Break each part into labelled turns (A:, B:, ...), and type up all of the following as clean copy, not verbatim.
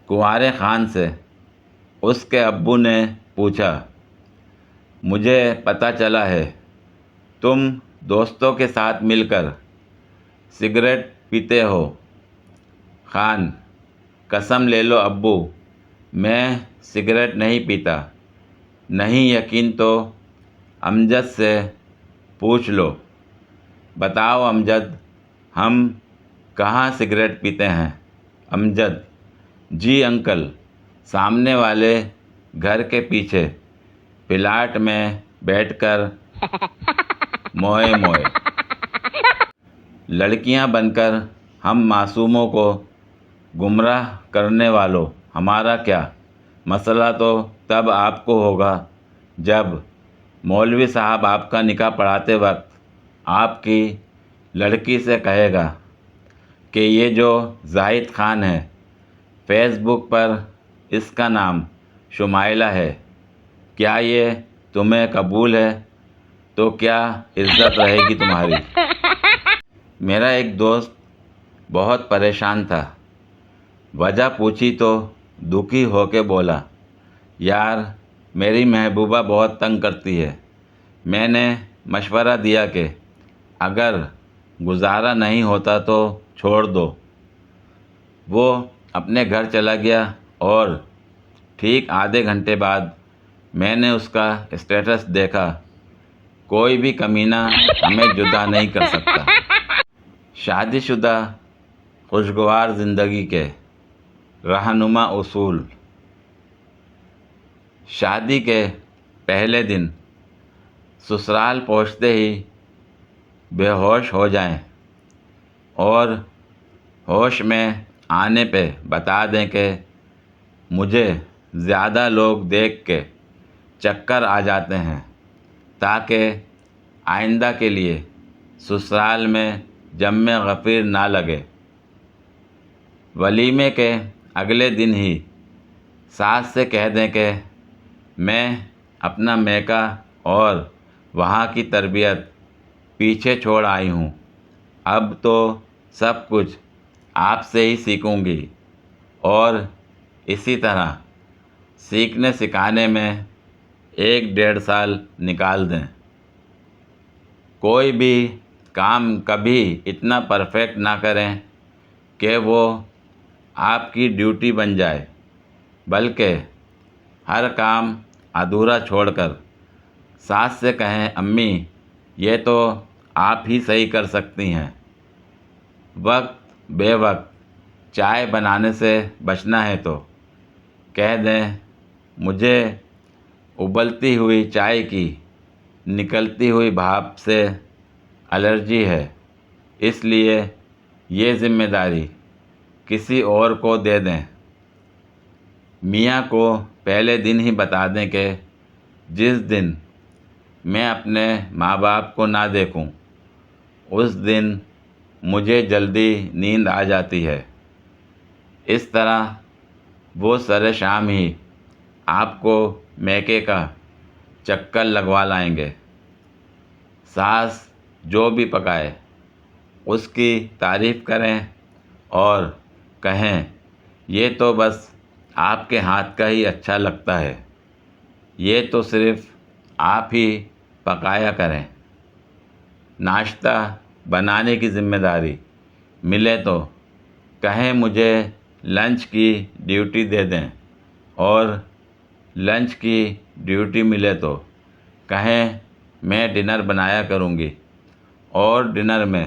A: کنوارے خان سے اس کے ابو نے پوچھا، مجھے پتہ چلا ہے تم دوستوں کے ساتھ مل کر سگریٹ پیتے ہو۔ خان: قسم لے لو ابو، میں سگریٹ نہیں پیتا۔ نہیں یقین تو امجد سے پوچھ لو۔ بتاؤ امجد، ہم کہاں سگریٹ پیتے ہیں؟ امجد: جی انکل، سامنے والے گھر کے پیچھے پلاٹ میں بیٹھ کر موئے موئے۔ لڑکیاں بن کر ہم معصوموں کو گمراہ کرنے والوں، ہمارا کیا؟ مسئلہ تو تب آپ کو ہوگا جب مولوی صاحب آپ کا نکاح پڑھاتے وقت آپ کی لڑکی سے کہے گا کہ یہ جو زاہد خان ہے، فیس بک پر اس کا نام شمائلہ ہے، کیا یہ تمہیں قبول ہے؟ تو کیا عزت رہے گی تمہاری؟ میرا ایک دوست بہت پریشان تھا۔ وجہ پوچھی تو دکھی ہو کے بولا، یار میری محبوبہ بہت تنگ کرتی ہے۔ میں نے مشورہ دیا کہ اگر گزارا نہیں ہوتا تو چھوڑ دو۔ وہ اپنے گھر چلا گیا اور ٹھیک آدھے گھنٹے بعد میں نے اس کا اسٹیٹس دیکھا، کوئی بھی کمینہ ہمیں جدا نہیں کر سکتا۔ شادی شدہ خوشگوار زندگی کے رہنما اصول۔ شادی کے پہلے دن سسرال پہنچتے ہی بے ہوش ہو جائیں اور ہوش میں آنے پہ بتا دیں کہ مجھے زیادہ لوگ دیکھ کے چکر آ جاتے ہیں، تاکہ آئندہ کے لیے سسرال میں جم غفیر نہ لگے۔ ولیمے کے اگلے دن ہی ساس سے کہہ دیں کہ میں اپنا میکہ اور وہاں کی تربیت پیچھے چھوڑ آئی ہوں، اب تو سب کچھ آپ سے ہی سیکھوں گی، اور اسی طرح سیکھنے سکھانے میں 1-1.5 سال نکال دیں۔ کوئی بھی کام کبھی اتنا پرفیکٹ نہ کریں کہ وہ آپ کی ڈیوٹی بن جائے، بلکہ ہر کام ادھورا چھوڑ کر ساس سے کہیں، امی یہ تو آپ ہی صحیح کر سکتی ہیں۔ وقت بے وقت چائے بنانے سے بچنا ہے تو کہہ دیں، مجھے ابلتی ہوئی چائے کی نکلتی ہوئی بھاپ سے الرجی ہے، اس لیے یہ ذمہ داری کسی اور کو دے دیں۔ میاں کو پہلے دن ہی بتا دیں کہ جس دن میں اپنے ماں باپ کو نہ دیکھوں اس دن مجھے جلدی نیند آ جاتی ہے۔ اس طرح وہ سر شام ہی آپ کو میکے کا چکر لگوا لائیں گے۔ ساس جو بھی پکائے اس کی تعریف کریں اور کہیں، یہ تو بس آپ کے ہاتھ کا ہی اچھا لگتا ہے، یہ تو صرف آپ ہی پکایا کریں۔ ناشتہ بنانے کی ذمہ داری ملے تو کہیں مجھے لنچ کی ڈیوٹی دے دیں، اور لنچ کی ڈیوٹی ملے تو کہیں میں ڈنر بنایا کروں گی، اور ڈنر میں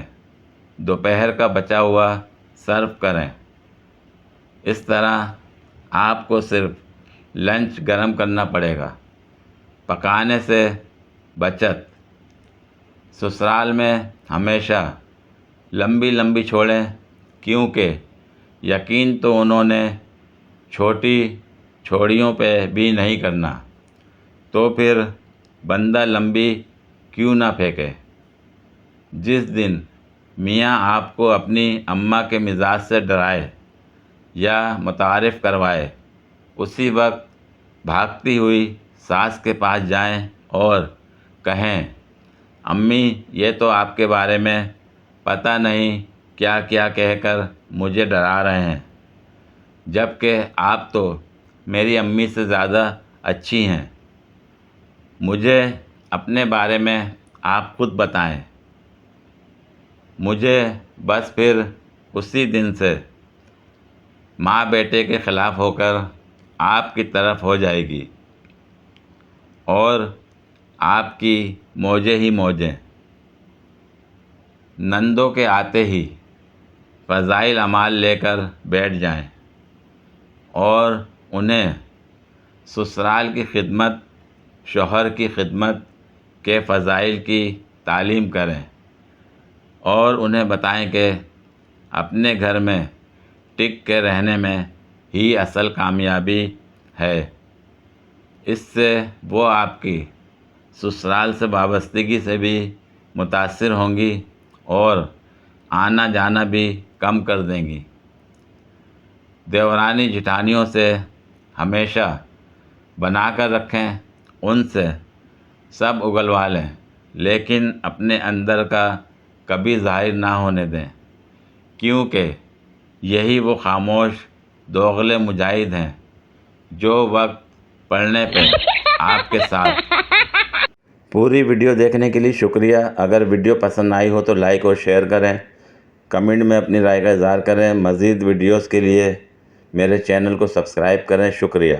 A: دوپہر کا بچا ہوا سرو کریں۔ اس طرح آپ کو صرف لنچ گرم کرنا پڑے گا، پکانے سے بچت۔ سسرال میں ہمیشہ لمبی لمبی چھوڑیں، کیونکہ یقین تو انہوں نے چھوٹی چھوڑیوں پہ بھی نہیں کرنا، تو پھر بندہ لمبی کیوں نہ پھینکے۔ جس دن میاں آپ کو اپنی اماں کے مزاج سے ڈرائے یا متعارف کروائے، اسی وقت بھاگتی ہوئی ساس کے پاس جائیں اور کہیں، امی یہ تو آپ کے بارے میں پتہ نہیں کیا کیا کہہ کر مجھے ڈرا رہے ہیں۔ جبکہ آپ تو میری امی سے زیادہ اچھی ہیں۔ مجھے اپنے بارے میں آپ خود بتائیں۔ مجھے بس پھر اسی دن سے ماں بیٹے کے خلاف ہو کر آپ کی طرف ہو جائے گی اور آپ کی موجیں ہی موجیں۔ نندوں کے آتے ہی فضائل اعمال لے کر بیٹھ جائیں اور انہیں سسرال کی خدمت، شوہر کی خدمت کے فضائل کی تعلیم کریں اور انہیں بتائیں کہ اپنے گھر میں ٹک کے رہنے میں ہی اصل کامیابی ہے۔ اس سے وہ آپ کی سسرال سے وابستگی سے بھی متاثر ہوں گی اور آنا جانا بھی کم کر دیں گی۔ دیورانی جٹھانیوں سے ہمیشہ بنا کر رکھیں، ان سے سب اگلوا لیں، لیکن اپنے اندر کا کبھی ظاہر نہ ہونے دیں، کیونکہ یہی وہ خاموش دوغلے مجاہد ہیں جو وقت پڑنے پہ آپ کے ساتھ۔ پوری ویڈیو دیکھنے کے لیے شکریہ۔ اگر ویڈیو پسند آئی ہو تو لائک اور شیئر کریں، کمنٹ میں اپنی رائے کا اظہار کریں۔ مزید ویڈیوز کے لیے میرے چینل کو سبسکرائب کریں۔ شکریہ۔